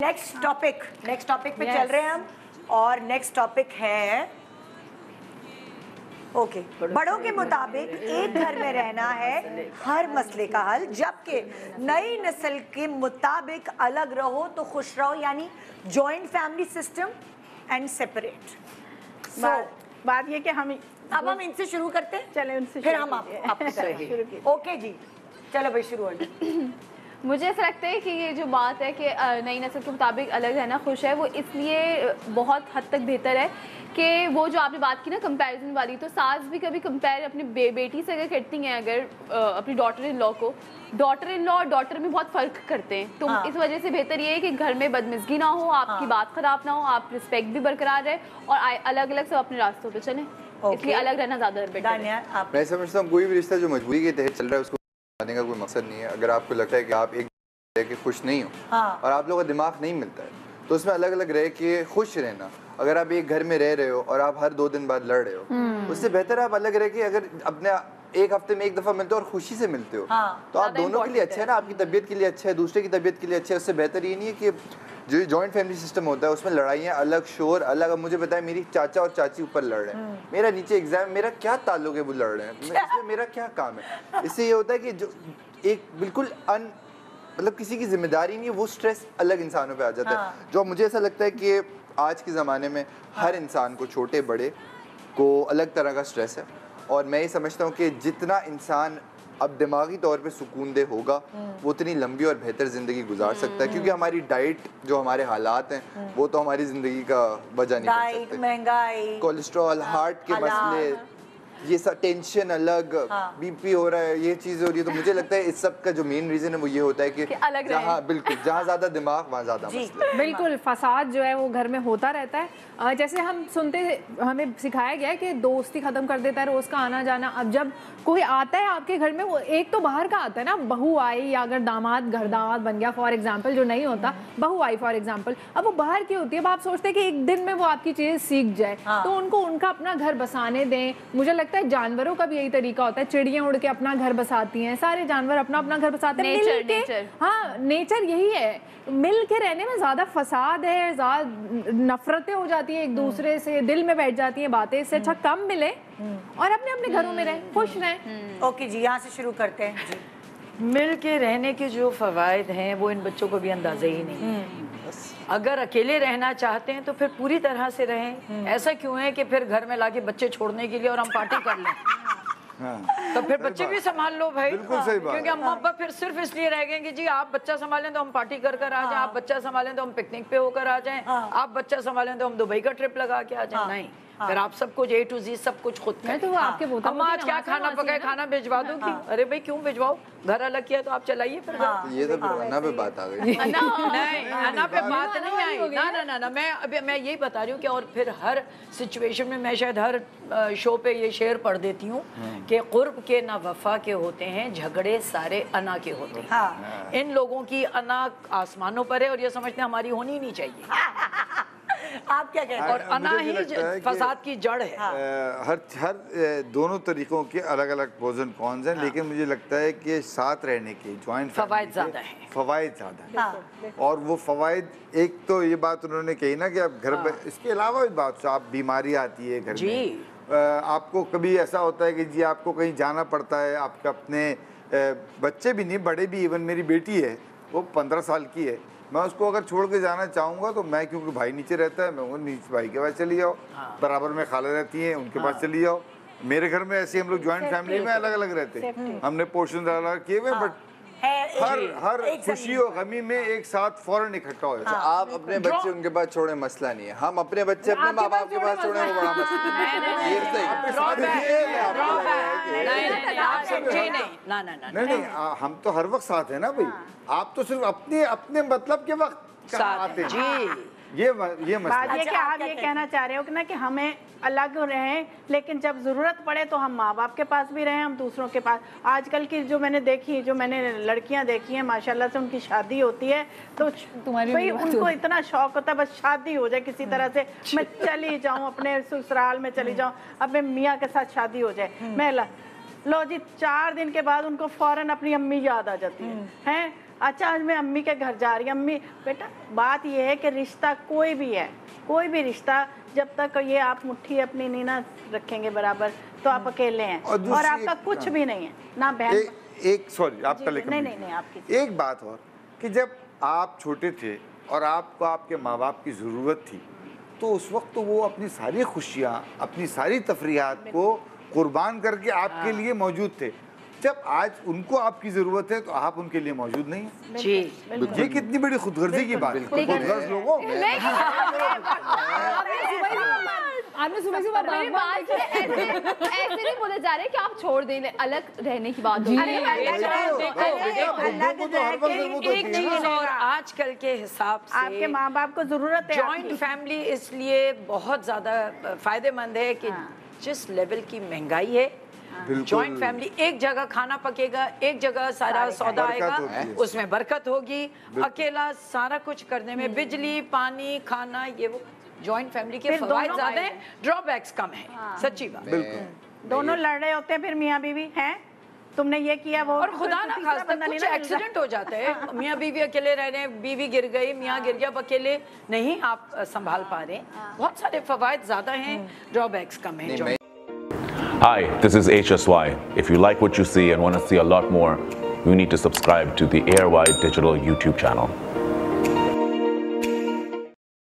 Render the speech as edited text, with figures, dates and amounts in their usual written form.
Next topic पे चल रहे हैं हम। और नेक्स्ट टॉपिक है बड़ों के मुताबिक एक घर में रहना है हर मसले का हल, जबकि नई नस्ल के मुताबिक अलग रहो तो खुश रहो, यानी joint family system and separate. बात ये कि अब हम इनसे शुरू करते हैं, चले उनसे फिर हम आपकी तरफ। ओके जी, चलो भाई शुरू हो जाए। मुझे ऐसा लगता है कि ये जो बात है कि नई नस्ल के मुताबिक अलग रहना खुश है, वो इसलिए बहुत हद तक बेहतर है कि वो जो आपने बात की ना कंपैरिजन वाली, तो सास भी कभी कंपेयर अपनी बेटी से अगर करती हैं, अगर अपनी डॉटर इन लॉ को, डॉटर इन लॉ और डॉटर में बहुत फ़र्क करते हैं। तो इस वजह से बेहतर ये है कि घर में बदमिज़गी ना हो, आपकी बात ख़राब ना हो, आप रिस्पेक्ट भी बरकरार रहे और अलग अलग सब अपने रास्तों पर चलें। इसलिए अलग रहना ज़्यादा बेटर है। मैं समझता हूँ कोई भी रिश्ता जो मजबूरी के तहत चल रहा है उसको आने का कोई मकसद नहीं है। अगर आपको लगता है कि आप एक रह के खुश नहीं हो और आप लोगों का दिमाग नहीं मिलता है, तो उसमें अलग अलग रह के खुश रहना। अगर आप एक घर में रह रहे हो और आप हर 2 दिन बाद लड़ रहे हो, उससे बेहतर आप अलग रह के अगर अपने एक हफ्ते में एक दफ़ा मिलते हो और खुशी से मिलते हो, तो आप दोनों के लिए अच्छा है ना, आपकी तबीयत के लिए अच्छा है, दूसरे की तबीयत के लिए अच्छा है। उससे बेहतर ये नहीं है कि जो जॉइंट फैमिली सिस्टम होता है उसमें लड़ाइयाँ अलग, शोर अलग। अब मुझे बताएं, मेरी चाचा और चाची ऊपर लड़ रहे हैं, मेरा नीचे एग्जाम, मेरा क्या ताल्लुक है वो लड़ रहे हैं, इसमें मेरा क्या काम है। इससे ये होता है कि जो एक बिल्कुल मतलब किसी की जिम्मेदारी नहीं है, वो स्ट्रेस अलग इंसानों पे आ जाता है। जो मुझे ऐसा लगता है कि आज के ज़माने में हर इंसान को, छोटे बड़े को, अलग तरह का स्ट्रेस है। और मैं ये समझता हूँ कि जितना इंसान अब दिमागी तौर पे सुकूनदेह होगा, वो उतनी लंबी और बेहतर ज़िंदगी गुजार सकता है। क्योंकि हमारी डाइट, जो हमारे हालात हैं, वो तो हमारी ज़िंदगी का वजह नहीं बन सकते। महंगाई, कोलेस्ट्रॉल, हार्ट के मसले, ये सब टेंशन अलग, बीपी हो रहा है, ये चीज़ हो रही है। तो मुझे लगता है इस सब का जो मेन रीज़न है वो ये होता है कि जहाँ बिल्कुल जहाँ ज़्यादा दिमाग वहाँ ज़्यादा मसले। बिल्कुल, फसाद जो है वो घर में होता रहता है। जैसे हम सुनते, हमें सिखाया गया है कि दोस्ती ख़त्म कर देता है रोज़ का आना जाना। अब जब कोई आता है आपके घर में, वो एक तो बाहर का आता है ना, बहू आई या अगर दामाद घर दामाद बन गया फॉर एग्जाम्पल, जो नहीं होता बहू आई फॉर एग्जाम्पल, अब वो बाहर की होती है। अब आप सोचते हैं कि एक दिन में वो आपकी चीज़ें सीख जाए, तो उनको उनका अपना घर बसाने दें। मुझे लगता है जानवरों का भी यही तरीका होता है, चिड़ियाँ उड़ के अपना घर बसाती हैं, सारे जानवर अपना अपना घर बसाते हैं। नेचर, हाँ नेचर यही है। मिल के रहने में ज़्यादा फसाद है, ज़्यादा नफरतें हो जाती हैं एक दूसरे से, दिल में बैठ जाती हैं बातें। इससे अच्छा कम मिले और अपने अपने घरों में रहें, खुश रहें। ओके जी, यहाँ से शुरू करते हैं जी। मिल के रहने के जो फ़वाइद हैं वो इन बच्चों को भी अंदाज़ा ही नहीं है। अगर अकेले रहना चाहते हैं तो फिर पूरी तरह से रहें। ऐसा क्यों है कि फिर घर में लाके बच्चे छोड़ने के लिए और हम पार्टी कर लें। तो फिर बच्चे भी संभाल लो भाई, क्योंकि अम्मा अब्बा फिर सिर्फ इसलिए रह गए कि जी आप बच्चा संभालें तो हम पार्टी कर कर आ जाएं, आप बच्चा संभालें तो हम पिकनिक पे होकर आ जाएं, आप बच्चा संभालें तो हम दुबई का ट्रिप लगा के आ जाएं। नहीं, फिर आप सब कुछ A to Z सब कुछ खुद करें। तो आपके अम्मा आज क्या खाना पकाए, खाना भिजवा दूंगी। अरे भाई क्यों भिजवाओ, घर अलग किया तो आप चलाइए फिर। ये तो फिर अन्ना पे बात आ गई। नहीं, अन्ना पे बात नहीं आई। ना, मैं यही बता रही हूँ कि और फिर हर सिचुएशन में मैं शायद हर शो पे ये शेर पढ़ देती हूँ कि कुर्ब के ना वफा के होते हैं, झगड़े सारे अना के होते हैं। इन लोगों की अना आसमानों पर है और ये समझते हैं हमारी होनी नहीं चाहिए। आप क्या कहते हैं? और अना ही फसाद की जड़ है। हर दोनों तरीकों के अलग अलग प्रोज एंड कॉन्स हैं, लेकिन मुझे लगता है कि साथ रहने के जॉइंट फवाइद ज़्यादा हैं। फवाइद ज़्यादा है। और वो फवाइद, एक तो ये बात उन्होंने कही ना कि आप घर में, इसके अलावा भी बात, आप बीमारी आती है घर में, आपको कभी ऐसा होता है कि जी आपको कहीं जाना पड़ता है, आपके अपने बच्चे भी नहीं, बड़े भी, इवन मेरी बेटी है वो 15 साल की है, मैं उसको अगर छोड़ के जाना चाहूँगा तो मैं, क्योंकि भाई नीचे रहता है, मैं वो नीचे भाई के पास चली जाओ, बराबर में खाला रहती हैं उनके पास चली जाओ। मेरे घर में ऐसे हम लोग जॉइंट फैमिली में अलग अलग रहते हैं, हमने पोर्शन अलग किए हुए, बट हर खुशी और गमी में एक साथ फौरन इकट्ठा हो जाता है। आप अपने बच्चे उनके पास छोड़े, मसला नहीं है। हम अपने बच्चे अपने माँ बाप के पास छोड़े, वो बड़ा नहीं, हम तो हर वक्त साथ है ना भाई। आप तो सिर्फ अपने मतलब के वक्त आते हैं जी। ये बात ये कि आप ये कहना चाह रहे हो कि ना कि हमें अलग रहें, लेकिन जब ज़रूरत पड़े तो हम माँ बाप के पास भी रहें, हम दूसरों के पास। आजकल की जो मैंने लड़कियां देखी हैं, माशाल्लाह से उनकी शादी होती है तो भाई उनको इतना शौक होता है बस शादी हो जाए किसी तरह से, मैं चली जाऊँ अपने ससुराल में चली जाऊँ, अब मैं मियाँ के साथ शादी हो जाए। मैं लो जी 4 दिन के बाद उनको फ़ौरन अपनी अम्मी याद आ जाती है। अच्छा आज मैं अम्मी के घर जा रही हूँ, अम्मी बेटा बात ये है कि रिश्ता कोई भी है, कोई भी रिश्ता जब तक ये आप मुट्ठी अपनी नहीं ना रखेंगे बराबर तो आप अकेले हैं और आपका कुछ भी नहीं है ना बहन। एक सॉरी आपका लेकर नहीं आपकी एक बात और कि जब आप छोटे थे और आपको आपके माँ बाप की ज़रूरत थी तो उस वक्त तो वो अपनी सारी खुशियाँ, अपनी सारी तफरीहात को कुर्बान करके आपके लिए मौजूद थे। जब आज उनको आपकी ज़रूरत है तो आप उनके लिए मौजूद नहीं हैं। जी ये कितनी बड़ी खुदगर्जी की बात है। खुदगर्ज लोगों आपने सुबह से मेरी बात ऐसे नहीं बोले जा रहे कि आप छोड़ दें अलग रहने की बात। और आजकल के हिसाब से आपके माँ बाप को जरूरत है, जॉइंट फैमिली इसलिए बहुत ज्यादा फायदेमंद है कि जिस लेवल की महंगाई है जॉइंट फैमिली, एक जगह खाना पकेगा, एक जगह सारा सौदा आएगा, उसमें बरकत होगी। अकेला सारा कुछ करने में बिजली पानी खाना ये वो, जॉइंट फैमिली के फवायद ज्यादा हैं, ड्रॉबैक्स कम है। सच्ची बात। बिल्कुल दोनों लड़ रहे होते हैं फिर मियाँ बीवी हैं, तुमने ये किया वो, और खुदा ना खास्ता कुछ एक्सीडेंट हो जाता है, मियाँ बीवी अकेले रह रहे हैं, बीवी गिर गई, मियाँ गिर गया, अब अकेले नहीं आप संभाल पा रहे। बहुत सारे फवायद ज्यादा हैं, ड्रॉबैक्स कम है। Hi, this is HSY. If you like what you see and want to see a lot more, you need to subscribe to the AirY Digital YouTube channel.